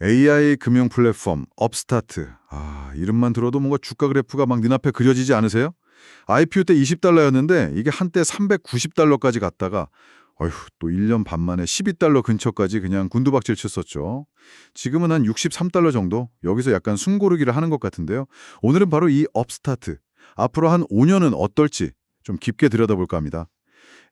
AI 금융 플랫폼 업스타트. 이름만 들어도 뭔가 주가 그래프가 막 눈앞에 그려지지 않으세요? IPO 때 20달러였는데 이게 한때 390달러까지 갔다가 어휴, 또 1년 반 만에 12달러 근처까지 그냥 군두박질 쳤었죠. 지금은 한 63달러 정도? 여기서 약간 숨고르기를 하는 것 같은데요. 오늘은 바로 이 업스타트. 앞으로 한 5년은 어떨지 좀 깊게 들여다볼까 합니다.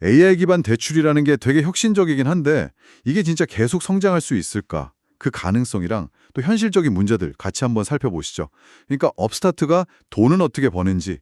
AI 기반 대출이라는 게 되게 혁신적이긴 한데 이게 진짜 계속 성장할 수 있을까? 그 가능성이랑 또 현실적인 문제들 같이 한번 살펴보시죠. 그러니까 업스타트가 돈은 어떻게 버는지,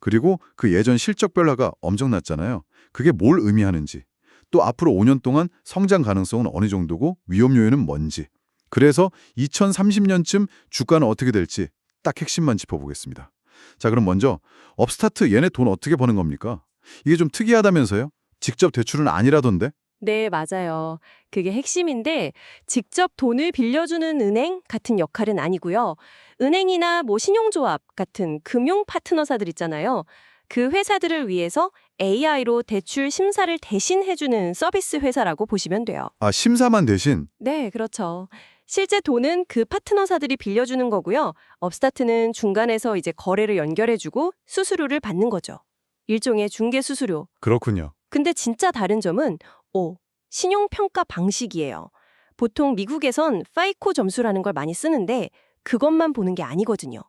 그리고 그 예전 실적 변화가 엄청났잖아요. 그게 뭘 의미하는지, 또 앞으로 5년 동안 성장 가능성은 어느 정도고 위험 요인은 뭔지. 그래서 2030년쯤 주가는 어떻게 될지 딱 핵심만 짚어보겠습니다. 자, 그럼 먼저 업스타트 얘네 돈 어떻게 버는 겁니까? 이게 좀 특이하다면서요? 직접 대출은 아니라던데? 네, 맞아요. 그게 핵심인데 직접 돈을 빌려주는 은행 같은 역할은 아니고요. 은행이나 신용조합 같은 금융 파트너사들 있잖아요. 그 회사들을 위해서 AI로 대출 심사를 대신 해주는 서비스 회사라고 보시면 돼요. 심사만 대신? 네, 그렇죠. 실제 돈은 그 파트너사들이 빌려주는 거고요. 업스타트는 중간에서 이제 거래를 연결해주고 수수료를 받는 거죠. 일종의 중개 수수료. 그렇군요. 근데 진짜 다른 점은 신용평가 방식이에요. 보통 미국에선 파이코 점수라는 걸 많이 쓰는데 그것만 보는 게 아니거든요.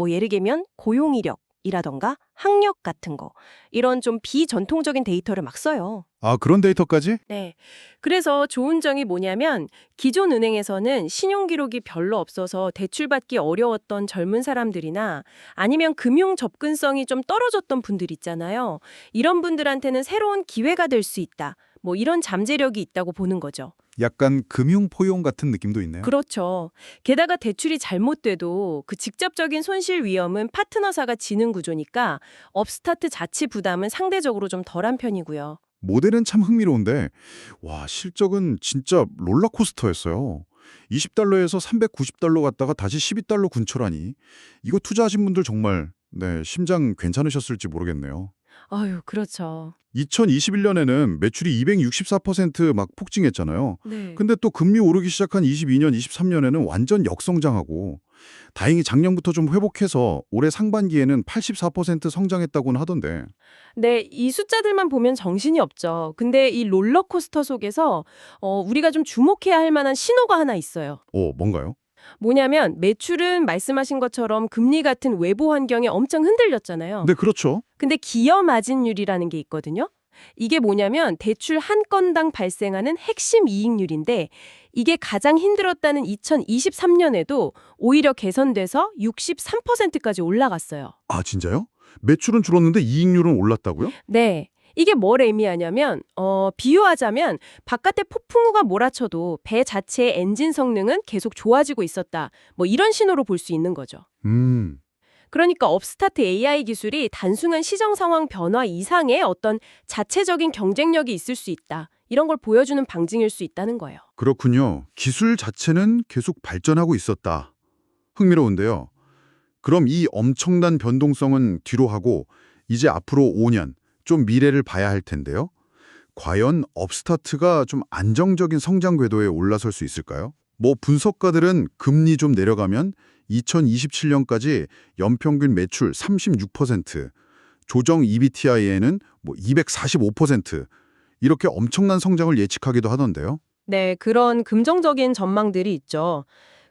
예를 들면 고용이력이라던가 학력 같은 거. 이런 좀 비전통적인 데이터를 막 써요. 그런 데이터까지? 네. 그래서 좋은 점이 뭐냐면 기존 은행에서는 신용 기록이 별로 없어서 대출받기 어려웠던 젊은 사람들이나 아니면 금융 접근성이 좀 떨어졌던 분들 있잖아요. 이런 분들한테는 새로운 기회가 될 수 있다. 이런 잠재력이 있다고 보는 거죠. 약간 금융 포용 같은 느낌도 있네요. 그렇죠. 게다가 대출이 잘못돼도 그 직접적인 손실 위험은 파트너사가 지는 구조니까 업스타트 자치 부담은 상대적으로 좀 덜한 편이고요. 모델은 참 흥미로운데, 와, 실적은 진짜 롤러코스터였어요. 20달러에서 390달러 갔다가 다시 12달러 근처라니. 이거 투자하신 분들 정말, 네, 심장 괜찮으셨을지 모르겠네요. 아유, 그렇죠. 2021년에는 매출이 264%막 폭증했잖아요. 네. 근데 또 금리 오르기 시작한 22년, 23년에는 완전 역성장하고 다행히 작년부터 좀 회복해서 올해 상반기에는 84% 성장했다고는 하던데. 네, 이 숫자들만 보면 정신이 없죠. 근데 이 롤러코스터 속에서 우리가 좀 주목해야 할 만한 신호가 하나 있어요. 뭔가요? 뭐냐면 매출은 말씀하신 것처럼 금리 같은 외부 환경에 엄청 흔들렸잖아요. 네, 그렇죠. 근데 기여 마진율이라는 게 있거든요. 이게 뭐냐면 대출 한 건당 발생하는 핵심 이익률인데 이게 가장 힘들었다는 2023년에도 오히려 개선돼서 63%까지 올라갔어요. 진짜요? 매출은 줄었는데 이익률은 올랐다고요? 네. 이게 뭘 의미하냐면 비유하자면 바깥에 폭풍우가 몰아쳐도 배 자체의 엔진 성능은 계속 좋아지고 있었다. 이런 신호로 볼 수 있는 거죠. 음, 그러니까 업스타트 AI 기술이 단순한 시정 상황 변화 이상의 어떤 자체적인 경쟁력이 있을 수 있다. 이런 걸 보여주는 방증일 수 있다는 거예요. 그렇군요. 기술 자체는 계속 발전하고 있었다. 흥미로운데요. 그럼 이 엄청난 변동성은 뒤로 하고 이제 앞으로 5년, 좀 미래를 봐야 할 텐데요. 과연 업스타트가 좀 안정적인 성장 궤도에 올라설 수 있을까요? 분석가들은 금리 좀 내려가면 2027년까지 연평균 매출 36%, 조정 EBITI에는 245% 이렇게 엄청난 성장을 예측하기도 하던데요. 네, 그런 긍정적인 전망들이 있죠.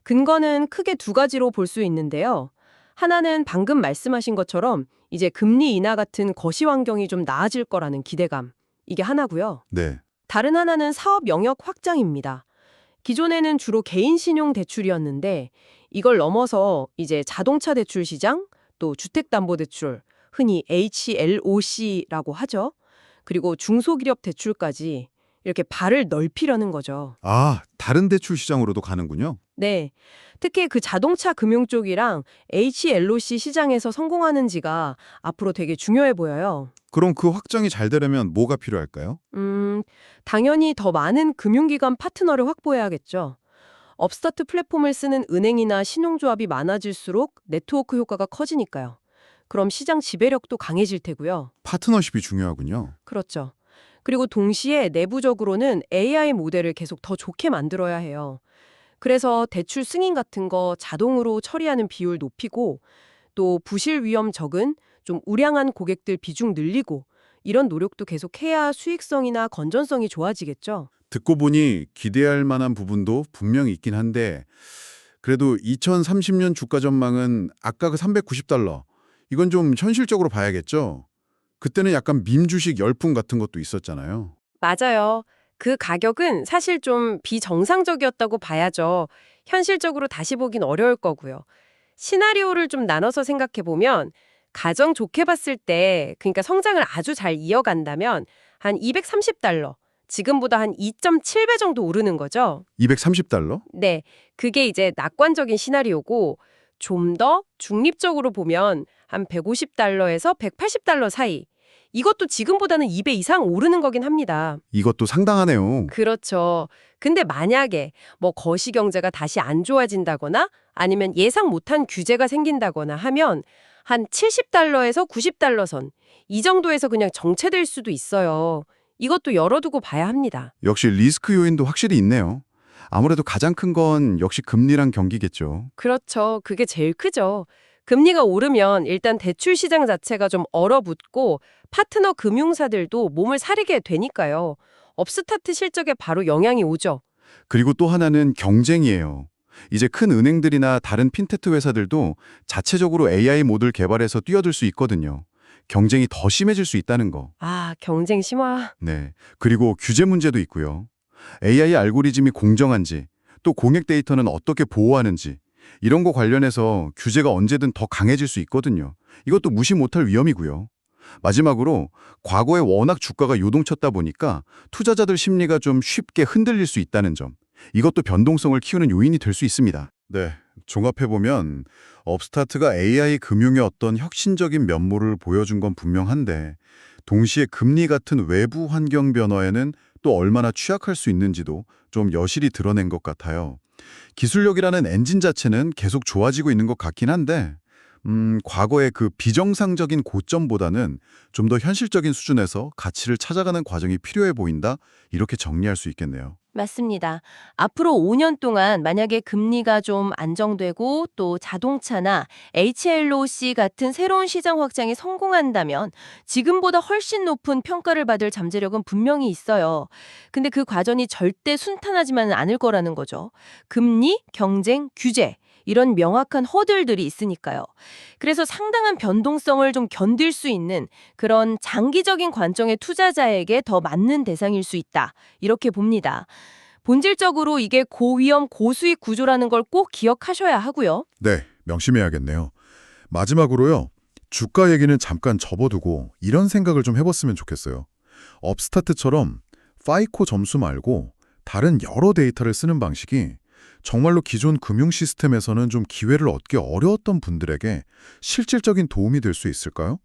근거는 크게 두 가지로 볼 수 있는데요. 하나는 방금 말씀하신 것처럼 이제 금리 인하 같은 거시 환경이 좀 나아질 거라는 기대감. 이게 하나고요. 네. 다른 하나는 사업 영역 확장입니다. 기존에는 주로 개인 신용 대출이었는데 이걸 넘어서 이제 자동차 대출 시장, 또 주택담보대출, 흔히 HLOC라고 하죠. 그리고 중소기업 대출까지 이렇게 발을 넓히려는 거죠. 다른 대출 시장으로도 가는군요. 네. 특히 그 자동차 금융 쪽이랑 HLOC 시장에서 성공하는지가 앞으로 되게 중요해 보여요. 그럼 그 확장이 잘 되려면 뭐가 필요할까요? 당연히 더 많은 금융기관 파트너를 확보해야겠죠. 업스타트 플랫폼을 쓰는 은행이나 신용조합이 많아질수록 네트워크 효과가 커지니까요. 그럼 시장 지배력도 강해질 테고요. 파트너십이 중요하군요. 그렇죠. 그리고 동시에 내부적으로는 AI 모델을 계속 더 좋게 만들어야 해요. 그래서 대출 승인 같은 거 자동으로 처리하는 비율 높이고 또 부실 위험 적은 좀 우량한 고객들 비중 늘리고 이런 노력도 계속해야 수익성이나 건전성이 좋아지겠죠. 듣고 보니 기대할 만한 부분도 분명히 있긴 한데 그래도 2030년 주가 전망은 아까 그 390달러 이건 좀 현실적으로 봐야겠죠? 그때는 약간 밈 주식 열풍 같은 것도 있었잖아요. 맞아요. 그 가격은 사실 좀 비정상적이었다고 봐야죠. 현실적으로 다시 보긴 어려울 거고요. 시나리오를 좀 나눠서 생각해 보면 가정 좋게 봤을 때 그러니까 성장을 아주 잘 이어간다면 한 230달러, 지금보다 한 2.7배 정도 오르는 거죠. 230달러? 네, 그게 이제 낙관적인 시나리오고 좀 더 중립적으로 보면 한 150달러에서 180달러 사이. 이것도 지금보다는 2배 이상 오르는 거긴 합니다. 이것도 상당하네요. 그렇죠. 근데 만약에 뭐 거시경제가 다시 안 좋아진다거나 아니면 예상 못한 규제가 생긴다거나 하면 한 70달러에서 90달러 선, 이 정도에서 그냥 정체될 수도 있어요. 이것도 열어두고 봐야 합니다. 역시 리스크 요인도 확실히 있네요. 아무래도 가장 큰 건 역시 금리랑 경기겠죠. 그렇죠. 그게 제일 크죠. 금리가 오르면 일단 대출 시장 자체가 좀 얼어붙고 파트너 금융사들도 몸을 사리게 되니까요. 업스타트 실적에 바로 영향이 오죠. 그리고 또 하나는 경쟁이에요. 이제 큰 은행들이나 다른 핀테트 회사들도 자체적으로 AI 모듈 개발해서 뛰어들 수 있거든요. 경쟁이 더 심해질 수 있다는 거. 아, 경쟁 심화. 네. 그리고 규제 문제도 있고요. AI 알고리즘이 공정한지, 또 공익 데이터는 어떻게 보호하는지, 이런 거 관련해서 규제가 언제든 더 강해질 수 있거든요. 이것도 무시 못할 위험이고요. 마지막으로 과거에 워낙 주가가 요동쳤다 보니까 투자자들 심리가 좀 쉽게 흔들릴 수 있다는 점. 이것도 변동성을 키우는 요인이 될 수 있습니다. 네. 종합해보면 업스타트가 AI 금융의 어떤 혁신적인 면모를 보여준 건 분명한데 동시에 금리 같은 외부 환경 변화에는 또 얼마나 취약할 수 있는지도 좀 여실히 드러낸 것 같아요. 기술력이라는 엔진 자체는 계속 좋아지고 있는 것 같긴 한데 과거의 그 비정상적인 고점보다는 좀 더 현실적인 수준에서 가치를 찾아가는 과정이 필요해 보인다. 이렇게 정리할 수 있겠네요. 맞습니다. 앞으로 5년 동안 만약에 금리가 좀 안정되고 또 자동차나 HLOC 같은 새로운 시장 확장이 성공한다면 지금보다 훨씬 높은 평가를 받을 잠재력은 분명히 있어요. 근데 그 과정이 절대 순탄하지만은 않을 거라는 거죠. 금리, 경쟁, 규제 이런 명확한 허들들이 있으니까요. 그래서 상당한 변동성을 좀 견딜 수 있는 그런 장기적인 관점의 투자자에게 더 맞는 대상일 수 있다. 이렇게 봅니다. 본질적으로 이게 고위험, 고수익 구조라는 걸 꼭 기억하셔야 하고요. 네, 명심해야겠네요. 마지막으로요. 주가 얘기는 잠깐 접어두고 이런 생각을 좀 해봤으면 좋겠어요. 업스타트처럼 파이코 점수 말고 다른 여러 데이터를 쓰는 방식이 정말로 기존 금융 시스템에서는 좀 기회를 얻기 어려웠던 분들에게 실질적인 도움이 될 수 있을까요?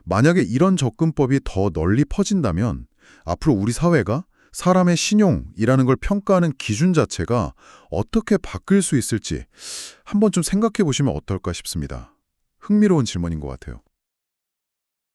만약에 이런 접근법이 더 널리 퍼진다면 앞으로 우리 사회가 사람의 신용이라는 걸 평가하는 기준 자체가 어떻게 바뀔 수 있을지 한번 좀 생각해 보시면 어떨까 싶습니다. 흥미로운 질문인 것 같아요.